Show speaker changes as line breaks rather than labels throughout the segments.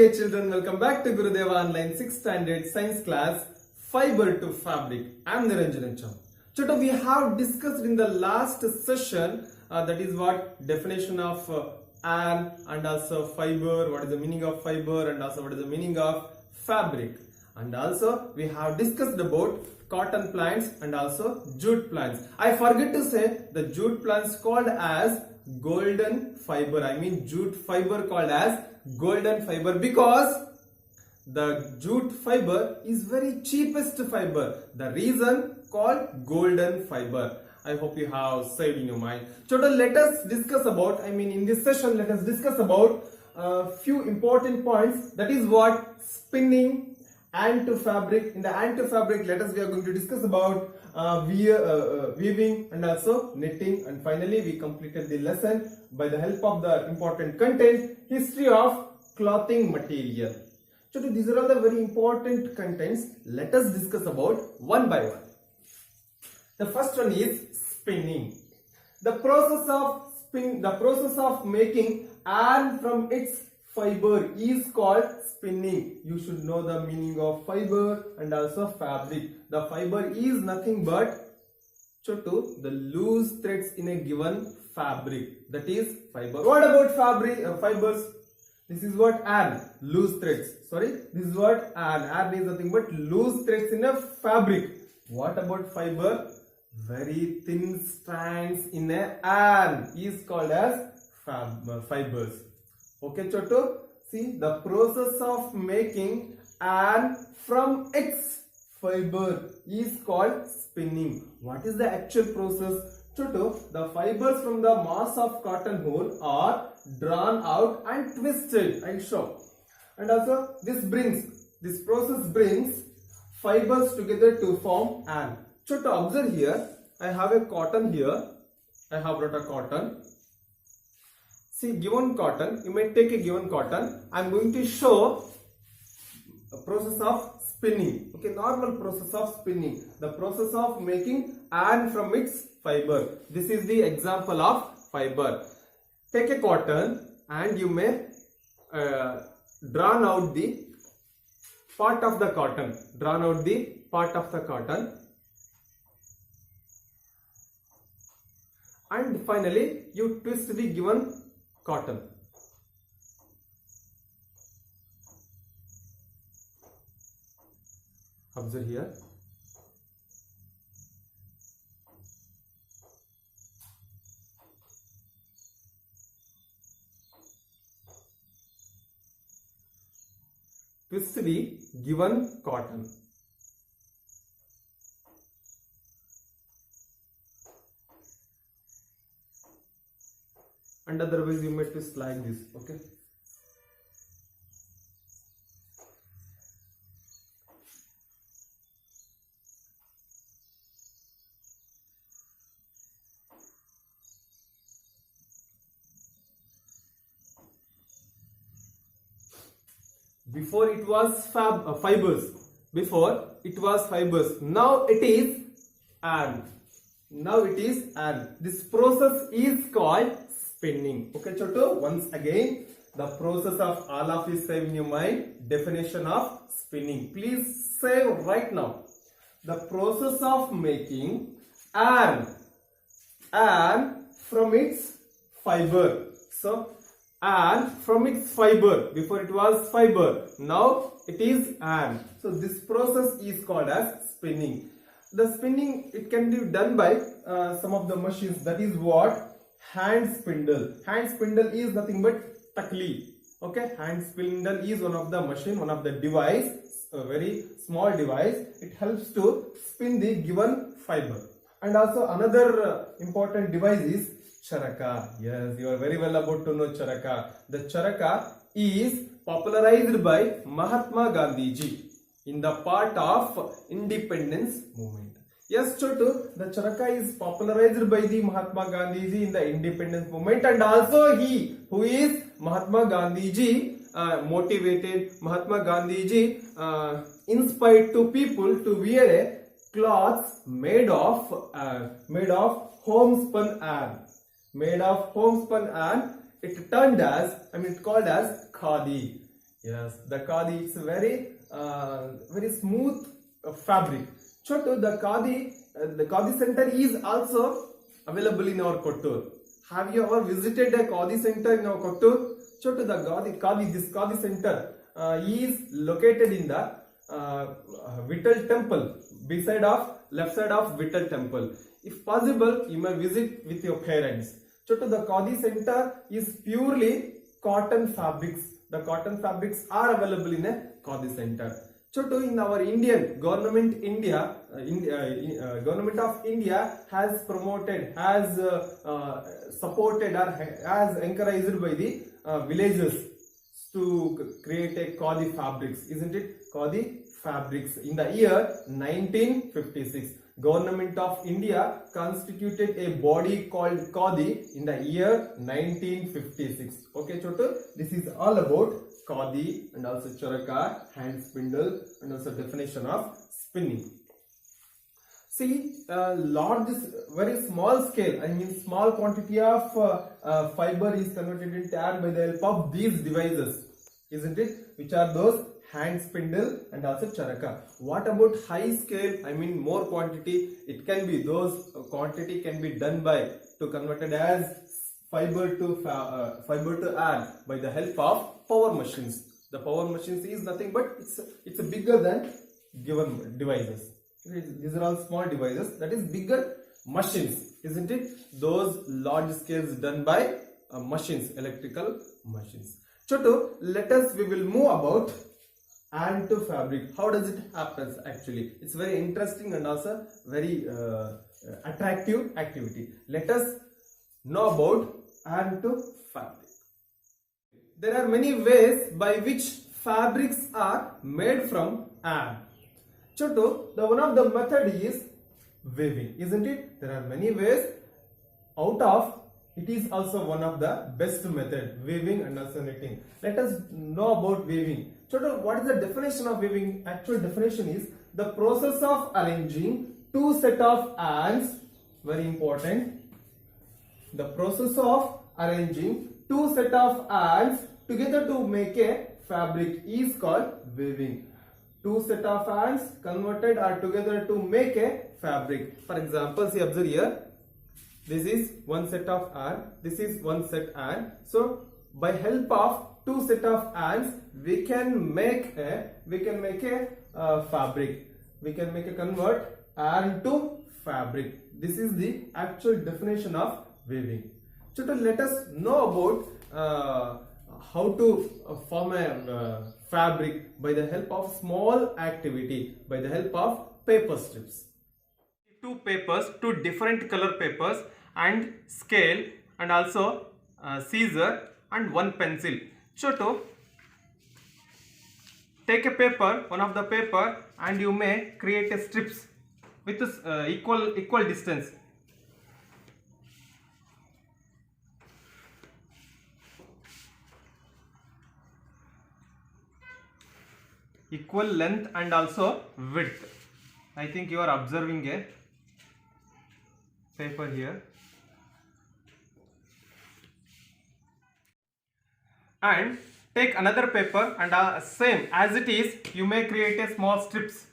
dear children, welcome back to Gurudeva Online 6th Standard Science class, Fiber to Fabric. I am Niranjan. Children, we have discussed in the last session, that is what definition of yarn and also fiber, what is the meaning of fiber and also what is the meaning of fabric. And also we have discussed about cotton plants and also jute plants. I forget to say the jute plants called as golden fiber. I mean jute fiber called as golden fiber because the jute fiber is very cheapest fiber. The reason called golden fiber. I hope you have saved in your mind. Children, let us discuss about, in this session, let us discuss about a few important points. That is what spinning and to fabric. In the and to fabric, we are going to discuss about weaving and also knitting. And finally, we completed the lesson by the help of the important content, history of clothing material. So these are all the very important contents. Let us discuss about one by one. The first one is spinning. The process of making yarn from its fiber is called spinning. You should know the meaning of fiber and also fabric. The fiber is nothing but the loose threads in a given fabric. That is fiber. What about fibers? This is what yarn, loose threads. This is what yarn. Yarn is nothing but loose threads in a fabric. What about fiber? Very thin strands in a yarn is called as fibers. Okay, Choto? See, the process of making yarn from its fiber is called spinning. What is the actual process? Choto, the fibers from the mass of cotton wool are drawn out and twisted. I show. And also, this process brings fibers together to form yarn. Choto, observe here. I have a cotton here. I have brought a cotton. See, given cotton, you may take a given cotton. I am going to show a process of spinning. Okay, normal process of spinning. The process of making yarn from its fiber. This is the example of fiber. Take a cotton and you may draw out the part of the cotton. Draw out the part of the cotton. And finally, you twist the given cotton. Observe here. Twist the given cotton. And otherwise you may twist like this. Okay. Before it was fibers. Before it was fibers. Now it is yarn. Now it is yarn. This process is called spinning. Okay, Choto. Once again, the process of all of you save in your mind. Definition of spinning. Please save right now. The process of making yarn from its fiber. So, yarn from its fiber. Before it was fiber. Now it is yarn. So this process is called as spinning. The spinning, it can be done by some of the machines. That is what? Hand spindle. Hand spindle is nothing but takli. Okay, hand spindle is one of the machine, one of the device, a very small device. It helps to spin the given fiber. And also another important device is charaka. Yes, you are very well about to know charaka. The charaka is popularized by Mahatma Gandhi ji in the part of independence movement. Yes, Chotu, the charaka is popularized by the Mahatma Gandhi ji in the independence movement, and also he, who is Mahatma Gandhi ji, motivated Mahatma Gandhi ji, inspired to people to wear a cloths made of homespun yarn. Made of homespun yarn, it turned as, it's called as khadi. Yes, the khadi, it's very smooth fabric. Chotu, the khadi center is also available in our Kottur. Have you ever visited a khadi center in our Kottur? Chotu, this khadi center is located in the Vittal temple, left side of Vittal temple. If possible, you may visit with your parents. Chotu, the khadi center is purely cotton fabrics. The cotton fabrics are available in a khadi center. Chotu, in our Indian government, government of India has promoted, has supported, or has encouraged by the villages to create a khadi fabrics, isn't it? Khadi fabrics. In the year 1956, Government of India constituted a body called khadi in the year 1956. Okay, Chotu, this is all about khadi and also charaka, hand spindle, and also definition of spinning. See, very small scale, I mean small quantity of fiber is converted into yarn by the help of these devices, isn't it? Which are those hand spindle and also charaka. What about high scale? I mean more quantity. It can be those quantity can be done by to converted as fiber to yarn by the help of power machines. The power machines is nothing but it's bigger than given devices. These are all small devices, that is bigger machines, isn't it? Those large scales done by machines, electrical machines. Chotu, we will move about yarn to fabric. How does it happen actually? It's very interesting and also very attractive activity. Let us know about yarn to fabric. There are many ways by which fabrics are made from yarn. Chotu, one of the method is weaving, isn't it? There are many ways. It is also one of the best method, weaving and also knitting. Let us know about weaving. Chotu, what is the definition of weaving? Actual definition is the process of arranging two set of yarns. Very important. The process of arranging two set of yarns together to make a fabric is called weaving. Two set of yarns converted are together to make a fabric. For example, see, observe here. This is one set of yarn. This is one set yarn. So, by help of two set of yarns, we can make a fabric. We can make a convert yarn to fabric. This is the actual definition of weaving. So, let us know about how to form a fabric by the help of small activity, by the help of paper strips. Two different color papers and scale and also scissor and one pencil. Chotu, take a paper, one of the paper, and you may create a strips with equal distance. Equal length and also width. I think you are observing a paper here. And take another paper and same as it is, you may create a small strips.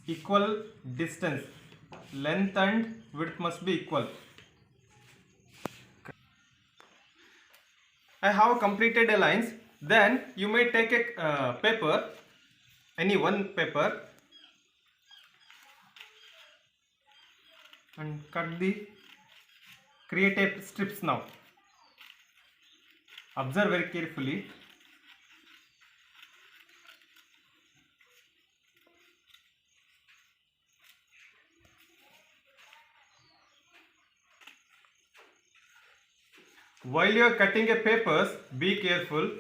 Equal distance, length and width must be equal. I have completed a lines. Then you may take a paper, any one paper, and create a strips now. Observe very carefully. While you are cutting a papers, be careful.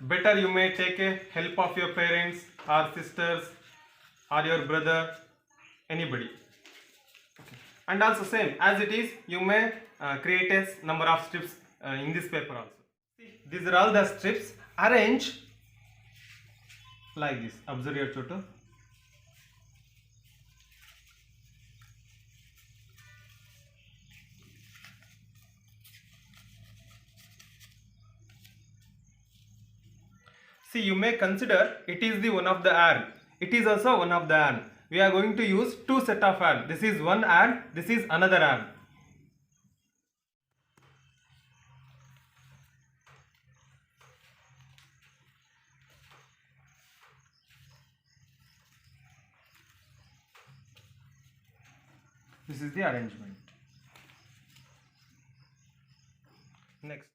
Better you may take a help of your parents or sisters or your brother, anybody. Okay. And also same as it is, you may create a number of strips in this paper also. See, these are all the strips. Arrange like this. Observe your Chotu. See, you may consider it is the one of the arm. It is also one of the arm. We are going to use two set of arm. This is one arm, this is another arm. This is the arrangement. Next.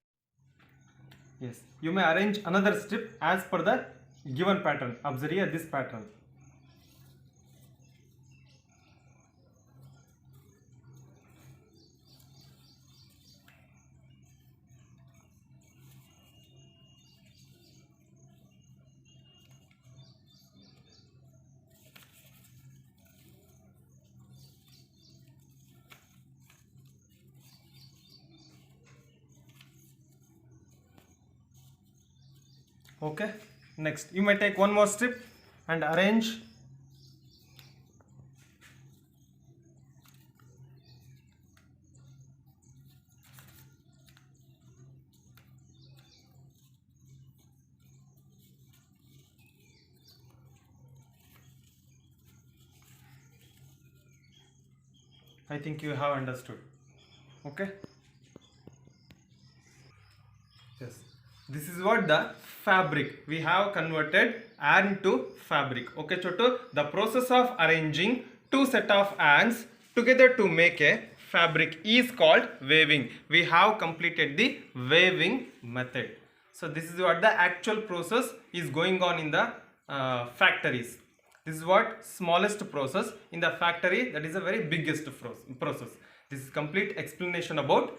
Yes, you may arrange another strip as per the given pattern. Observe here this pattern. Okay, next you may take one more strip and arrange. I think you have understood. Okay. Yes. This is what the fabric. We have converted yarn to fabric. Okay, Chotu. The process of arranging two set of yarns together to make a fabric is called weaving. We have completed the weaving method. So this is what the actual process is going on in the factories. This is what smallest process in the factory, that is the very biggest process. This is complete explanation about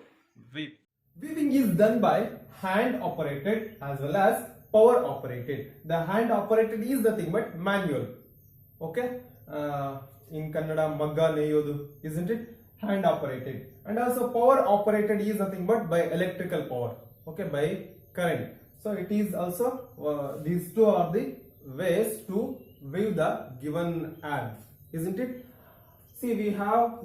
weaving. Weaving is done by hand operated as well as power operated. The hand operated is nothing but manual. Okay, in Kannada magga neyodu, isn't it? Hand operated. And also power operated is nothing but by electrical power. Okay, by current. So it is also these two are the ways to weave the given yarn, isn't it? See, we have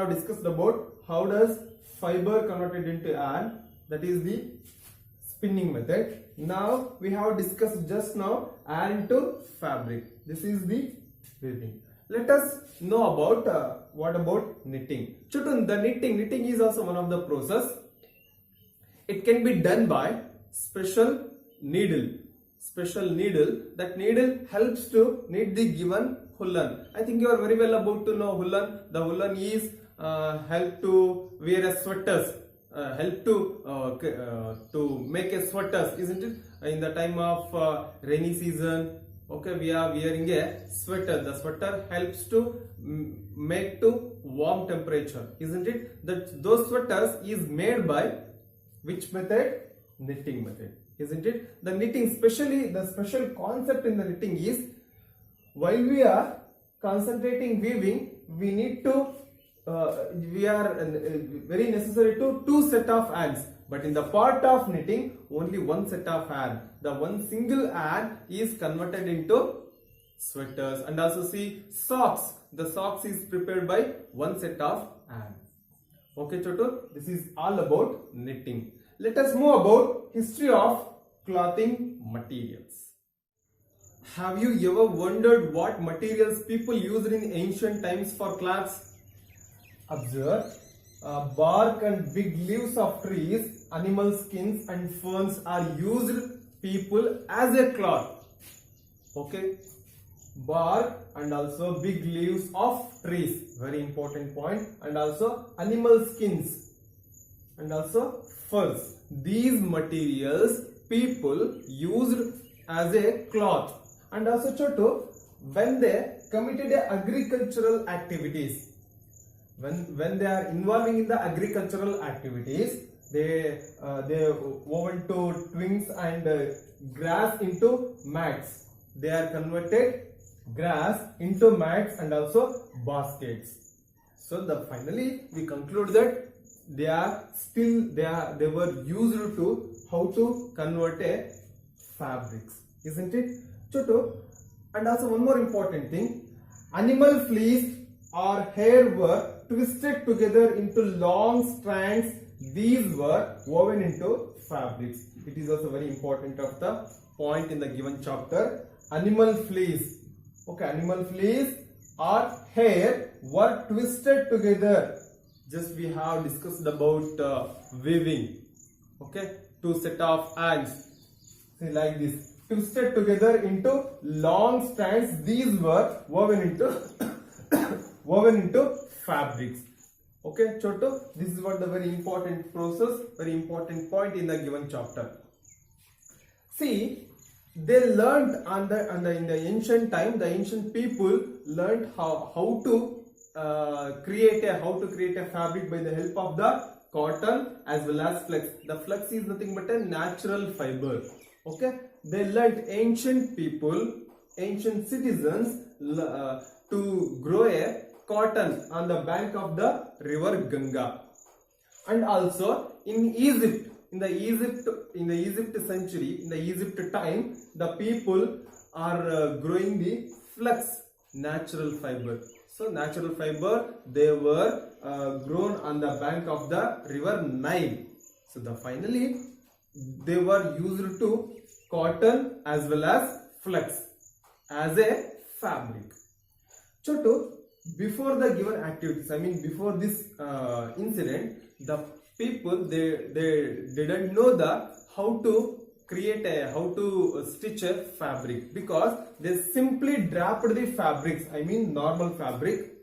discussed about how does fiber converted into yarn, that is the spinning method. Now we have discussed just now yarn to fabric. This is the weaving. Let us know about what about knitting. Children, the knitting is also one of the process. It can be done by special needle. That needle helps to knit the given woolen. I think you are very well about to know woolen. The woolen is help to wear a sweaters, help to make a sweaters, isn't it? In the time of rainy season, okay, we are wearing a sweater. The sweater helps to make to warm temperature, isn't it? Those sweaters is made by which method? Knitting method, isn't it? The knitting, especially the special concept in the knitting is, while we are concentrating weaving, we need to we are very necessary to two set of yarns, but in the part of knitting only one set of yarn. The one single yarn is converted into sweaters. And also see socks. The socks is prepared by one set of yarn. Okay, Chotu, this is all about knitting. Let us move about history of clothing materials. Have you ever wondered what materials people used in ancient times for cloths? Observe, bark and big leaves of trees, animal skins and ferns are used people as a cloth. Okay, bark and also big leaves of trees, very important point, and also animal skins and also furs. These materials people used as a cloth. And also Chotu, when they committed agricultural activities, when they are involving in the agricultural activities, they wove into twins and grass into mats. They are converted grass into mats and also baskets. So finally we conclude that they were used to how to convert a fabrics, isn't it? Chotu, and also one more important thing, animal fleece or hair were twisted together into long strands. These were woven into fabrics. It is also very important of the point in the given chapter. Animal fleas. Okay, animal fleas or hair were twisted together. Just we have discussed about weaving. Okay, two set of ants. See, like this. Twisted together into long strands. These were woven into woven into fabrics. Okay, Choto, this is what the very important process, very important point in the given chapter. See, they learned in the ancient time, the ancient people learned how to create a fabric by the help of the cotton as well as flax. The flax is nothing but a natural fiber. Okay, they learned, ancient people, ancient citizens to grow a cotton on the bank of the river Ganga. And also in Egypt, in the Egypt century, in the Egypt time, the people are growing the flax, natural fiber. So natural fiber, they were grown on the bank of the river Nile. So finally they were used to cotton as well as flax as a fabric. Choto, before the given activities, I mean before this incident, the people they didn't know how to stitch a fabric, because they simply draped the fabrics. I mean normal fabric,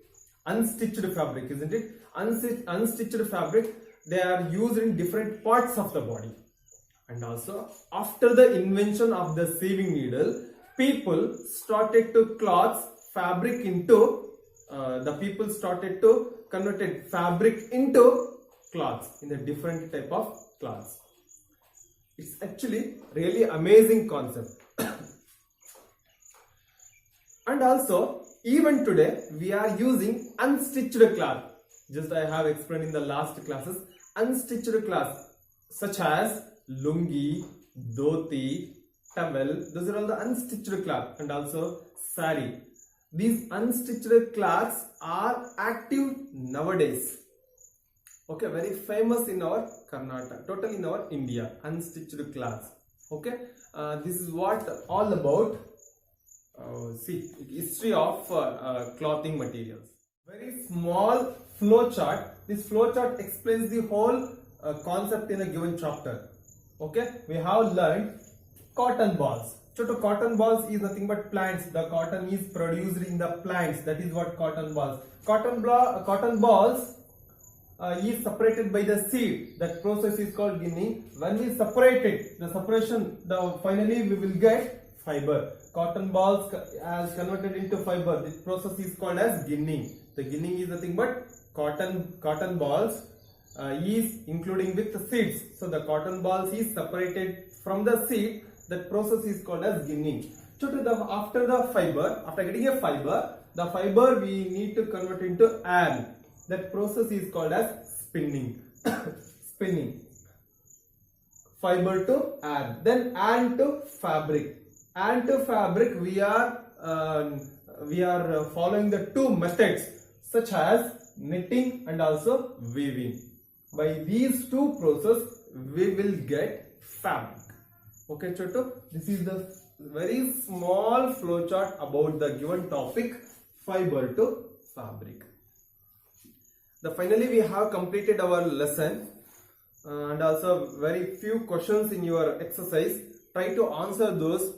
unstitched fabric, isn't it? Unstitched fabric, they are used in different parts of the body. And also after the invention of the sewing needle, people started to cloth fabric into the people started to convert fabric into cloths, in a different type of cloths. It's actually really amazing concept. And also even today we are using unstitched cloth. Just I have explained in the last classes, unstitched cloths such as lungi, dhoti, towel, those are all the unstitched cloth, and also sari. These unstitched cloths are active nowadays. Okay, very famous in our Karnataka, totally in our India, unstitched cloths. Okay, this is what all about. See, history of clothing materials. Very small flow chart. This flow chart explains the whole concept in a given chapter. Okay, we have learned cotton balls. So cotton balls is nothing but plants. The cotton is produced in the plants. That is what cotton balls. Cotton balls is separated by the seed. That process is called ginning. When we separate it, finally we will get fiber. Cotton balls as converted into fiber. This process is called as ginning. The ginning is nothing but cotton balls is including with the seeds. So the cotton balls is separated from the seed. That process is called as ginning. So after getting a fiber, the fiber we need to convert into yarn. That process is called as spinning. Spinning. Fiber to yarn. Then yarn to fabric. Yarn to fabric, we are following the two methods such as knitting and also weaving. By these two processes, we will get fabric. Okay, Choto, this is the very small flowchart about the given topic, fiber to fabric. Finally, we have completed our lesson and also very few questions in your exercise. Try to answer those.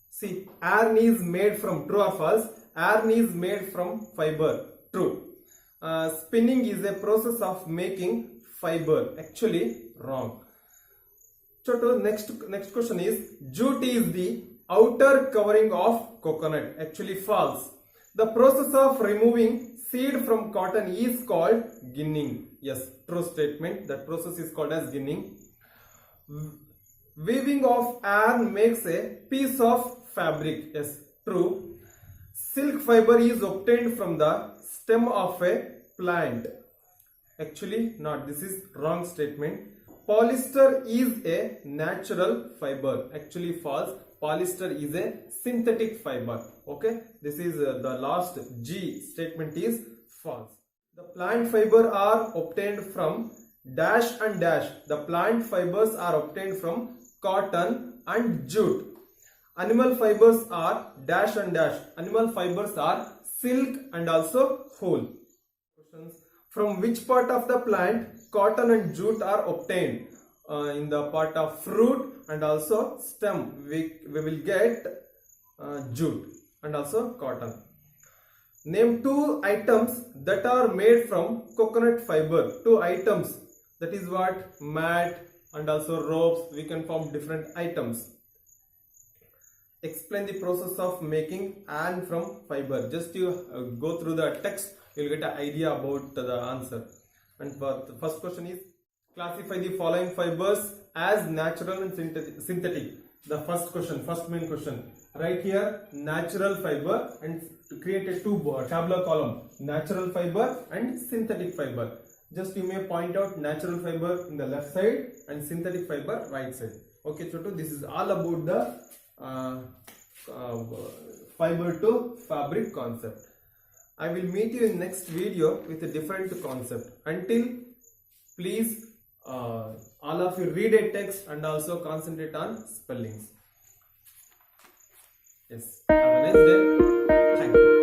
See, yarn is made from, true or false? Yarn is made from fiber, true. Spinning is a process of making fiber, actually wrong. So next question is, jute is the outer covering of coconut, actually false. The process of removing seed from cotton is called ginning. Yes, true statement. That process is called as ginning. Weaving of yarn makes a piece of fabric. Yes, true. Silk fiber is obtained from the stem of a plant. Actually not. This is wrong statement. Polyester is a natural fiber. Actually false. Polyester is a synthetic fiber. Okay. This is the last G statement is false. The plant fiber are obtained from dash and dash. The plant fibers are obtained from cotton and jute. Animal fibers are dash and dash. Animal fibers are silk and also wool. Questions. From which part of the plant cotton and jute are obtained? In the part of fruit and also stem we will get jute and also cotton. Name two items that are made from coconut fiber. Two items, that is what, mat and also ropes. We can form different items. Explain the process of making yarn from fiber. Just you go through the text, you will get an idea about the answer. And the first question is, classify the following fibers as natural and synthetic. The first question, first main question. Right here, natural fiber, and create a tabular column. Natural fiber and synthetic fiber. Just you may point out natural fiber in the left side and synthetic fiber right side. Okay, Chotu, this is all about the fiber to fabric concept. I will meet you in next video with a different concept. Until, please all of you read a text and also concentrate on spellings. Yes. Have a nice day. Thank you.